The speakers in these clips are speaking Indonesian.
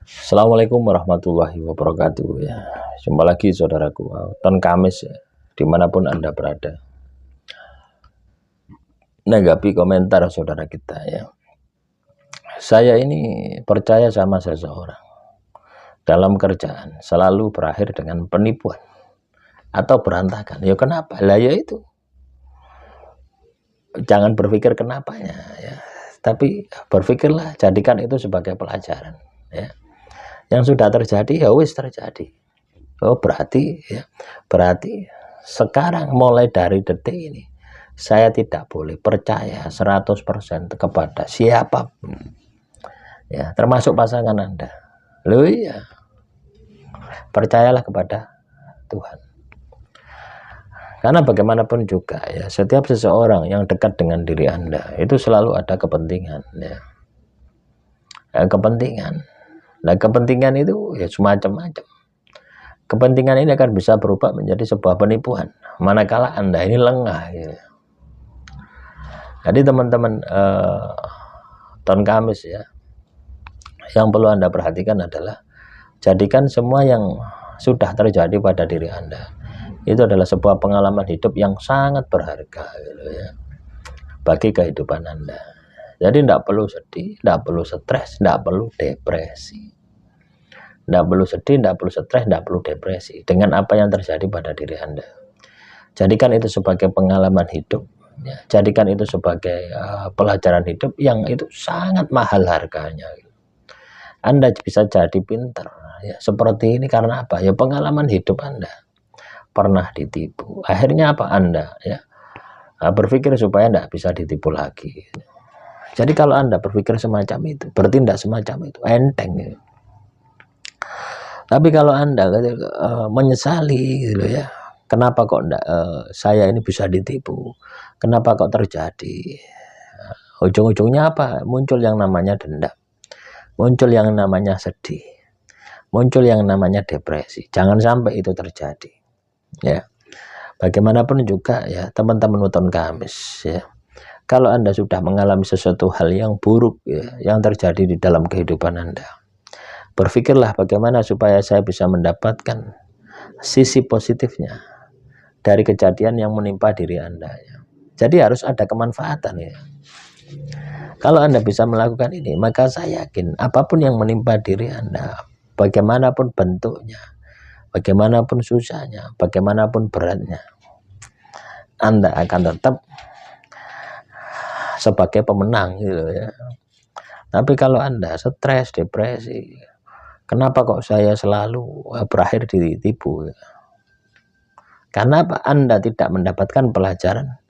Assalamualaikum warahmatullahi wabarakatuh ya. Jumpa lagi saudaraku, ton Kamis ya, dimanapun Anda berada. Nanggapi komentar saudara kita ya. Saya ini percaya sama seseorang. Dalam kerjaan selalu berakhir dengan penipuan atau berantakan. Ya kenapa? Lah ya itu. Jangan berpikir kenapanya ya. Tapi berpikirlah, jadikan itu sebagai pelajaran ya. Yang sudah terjadi ya wis terjadi. Oh berarti ya, berarti sekarang mulai dari detik ini saya tidak boleh percaya 100% kepada siapapun ya, termasuk pasangan Anda. Loh iya, percayalah kepada Tuhan. Karena bagaimanapun juga ya, setiap seseorang yang dekat dengan diri Anda itu selalu ada kepentingan ya. Kepentingan. Nah, kepentingan itu ya semacam-macam. Kepentingan ini akan bisa berubah menjadi sebuah penipuan manakala Anda ini lengah gitu. Jadi teman-teman ton Kamis ya, yang perlu Anda perhatikan adalah jadikan semua yang sudah terjadi pada diri Anda itu adalah sebuah pengalaman hidup yang sangat berharga gitu ya, bagi kehidupan Anda. Jadi tidak perlu sedih, tidak perlu stres, tidak perlu depresi. Tidak perlu sedih, tidak perlu stres, tidak perlu depresi dengan apa yang terjadi pada diri Anda. Jadikan itu sebagai pengalaman hidup ya. Jadikan itu sebagai pelajaran hidup yang itu sangat mahal harganya. Anda bisa jadi pintar ya, seperti ini karena apa? Ya pengalaman hidup Anda pernah ditipu. Akhirnya apa? Anda ya berpikir supaya tidak bisa ditipu lagi. Jadi kalau Anda berpikir semacam itu, bertindak semacam itu, enteng ya. Tapi kalau Anda menyesali gitu ya, kenapa kok enggak, saya ini bisa ditipu, kenapa kok terjadi, ujung-ujungnya apa? Muncul yang namanya dendam, muncul yang namanya sedih, muncul yang namanya depresi. Jangan sampai itu terjadi ya. Bagaimanapun juga ya teman-teman nonton Kamis ya, kalau Anda sudah mengalami sesuatu hal yang buruk ya, yang terjadi di dalam kehidupan Anda, berpikirlah bagaimana supaya saya bisa mendapatkan sisi positifnya dari kejadian yang menimpa diri Anda ya. Jadi harus ada kemanfaatan ya. Kalau Anda bisa melakukan ini, maka saya yakin apapun yang menimpa diri Anda, bagaimanapun bentuknya, bagaimanapun susahnya, bagaimanapun beratnya, Anda akan tetap sebagai pemenang gitu ya. Tapi kalau Anda stres, depresi, kenapa kok saya selalu berakhir ditipu? Karena apa? Anda tidak mendapatkan pelajaran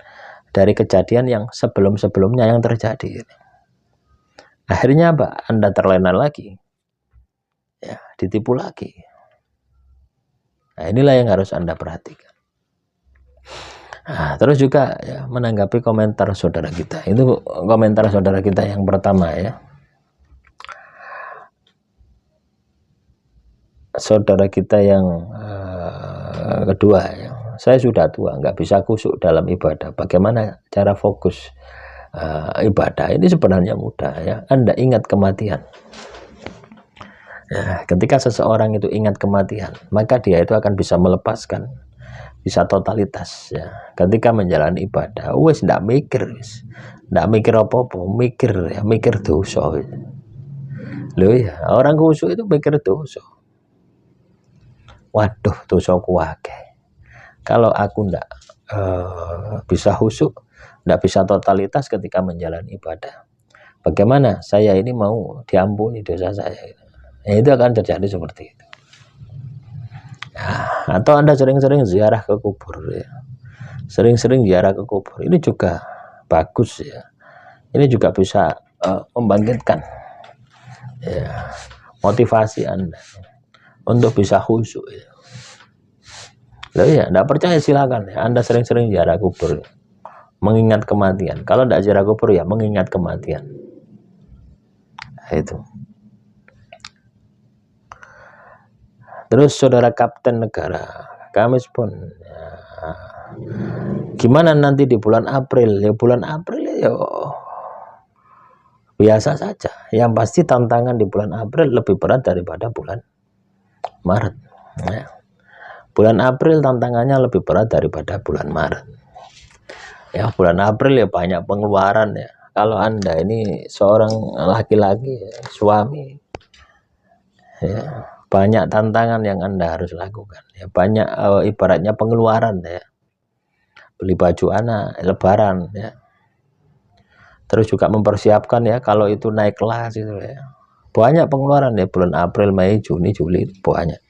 dari kejadian yang sebelum-sebelumnya yang terjadi. Akhirnya apa? Anda terlena lagi, ya, ditipu lagi. Nah, inilah yang harus Anda perhatikan. Nah, terus juga ya, menanggapi komentar saudara kita. Itu komentar saudara kita yang pertama ya. Saudara kita yang kedua ya, saya sudah tua, nggak bisa khusyuk dalam ibadah. Bagaimana cara fokus ibadah? Ini sebenarnya mudah ya. Anda ingat kematian ya, ketika seseorang itu ingat kematian, maka dia itu akan bisa melepaskan, bisa totalitas ya. Ketika menjalani ibadah, wes nggak mikir, nggak mikir apa-apa, mikir ya, mikir dosa. Loh ya, orang khusyuk itu mikir dosa. Waduh, dosaku akeh. Kalau aku ndak bisa khusyuk, ndak bisa totalitas ketika menjalani ibadah, bagaimana saya ini mau diampuni dosa saya? Ya, itu akan terjadi seperti itu. Nah, atau Anda sering-sering ziarah ke kubur ya. Sering-sering ziarah ke kubur. Ini juga bagus ya. Ini juga bisa membangkitkan ya, motivasi Anda untuk bisa khusyuk ya. Loh ya, enggak percaya silakan ya. Anda sering-sering ziarah kubur, mengingat kematian. Kalau enggak ziarah kubur ya mengingat kematian. Nah, itu. Terus saudara Kapten Negara, Kamis pun ya, gimana nanti di bulan April? Ya bulan April ya biasa saja. Yang pasti tantangan di bulan April lebih berat daripada bulan Maret. Ya. Bulan April tantangannya lebih berat daripada bulan Maret. Ya, bulan April ya banyak pengeluaran ya. Kalau Anda ini seorang laki-laki, ya, suami, ya, banyak tantangan yang Anda harus lakukan. Ya, banyak ibaratnya pengeluaran ya. Beli baju anak, lebaran ya. Terus juga mempersiapkan ya kalau itu naik kelas itu ya. Banyak pengeluaran ya bulan April, Mei, Juni, Juli banyak.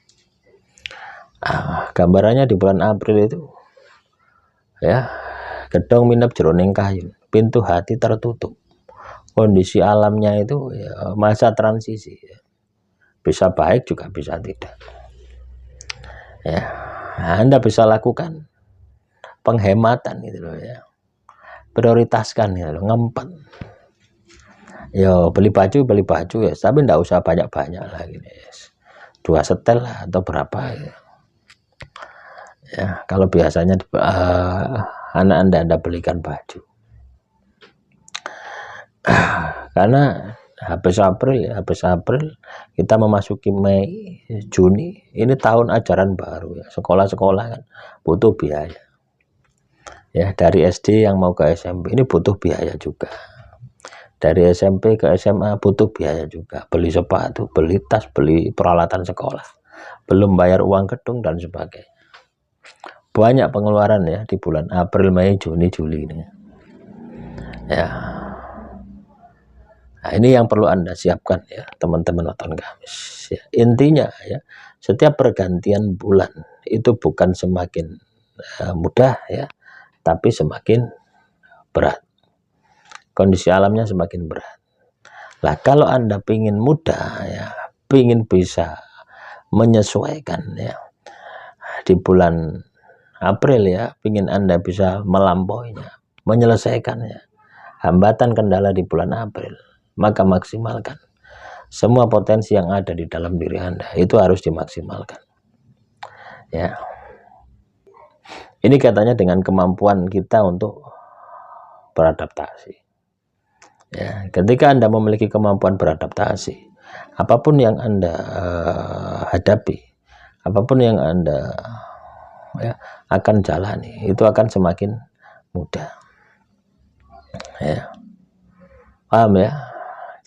Gambarannya di bulan April itu ya, gedong minep jeroning kayu, pintu hati tertutup. Kondisi alamnya itu ya, masa transisi ya. Bisa baik juga bisa tidak ya. Anda bisa lakukan penghematan gitu loh ya, prioritaskan ya, ngempet. Yo beli baju ya, tapi ndak usah banyak-banyak lah gini. 2 setel lah atau berapa ya. Ya, kalau biasanya anak Anda belikan baju. Karena habis April kita memasuki Mei, Juni, ini tahun ajaran baru ya. Sekolah-sekolah kan butuh biaya. Ya, dari SD yang mau ke SMP ini butuh biaya juga. Dari SMP ke SMA butuh biaya juga, beli sepatu, beli tas, beli peralatan sekolah, belum bayar uang gedung dan sebagainya. Banyak pengeluaran ya di bulan April, Mei, Juni, Juli ini ya. Nah, ini yang perlu Anda siapkan ya teman-teman Weton Kamis ya. Intinya ya, setiap pergantian bulan itu bukan semakin mudah ya, tapi semakin berat. Kondisi alamnya semakin berat. Lah kalau Anda pingin mudah ya, pingin bisa menyesuaikan ya di bulan April ya, pingin Anda bisa melampauinya, menyelesaikannya, hambatan kendala di bulan April, maka maksimalkan semua potensi yang ada di dalam diri Anda, itu harus dimaksimalkan ya. Ini katanya dengan kemampuan kita untuk beradaptasi. Ya, ketika Anda memiliki kemampuan beradaptasi, apapun yang Anda hadapi, apapun yang Anda ya, akan jalani, itu akan semakin mudah. Ya, paham ya?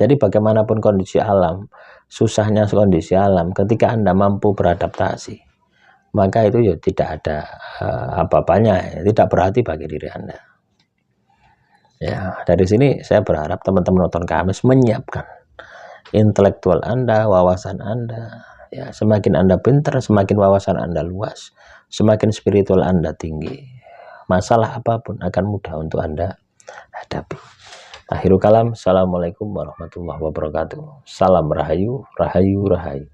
Jadi bagaimanapun kondisi alam, susahnya kondisi alam, ketika Anda mampu beradaptasi, maka itu ya tidak ada apa-apanya, ya, tidak berarti bagi diri Anda. Ya, dari sini saya berharap teman-teman Weton Kamis menyiapkan intelektual Anda, wawasan Anda. Ya, semakin Anda pintar, semakin wawasan Anda luas, semakin spiritual Anda tinggi. Masalah apapun akan mudah untuk Anda hadapi. Akhirul kalam, assalamualaikum warahmatullahi wabarakatuh. Salam rahayu, rahayu, rahayu.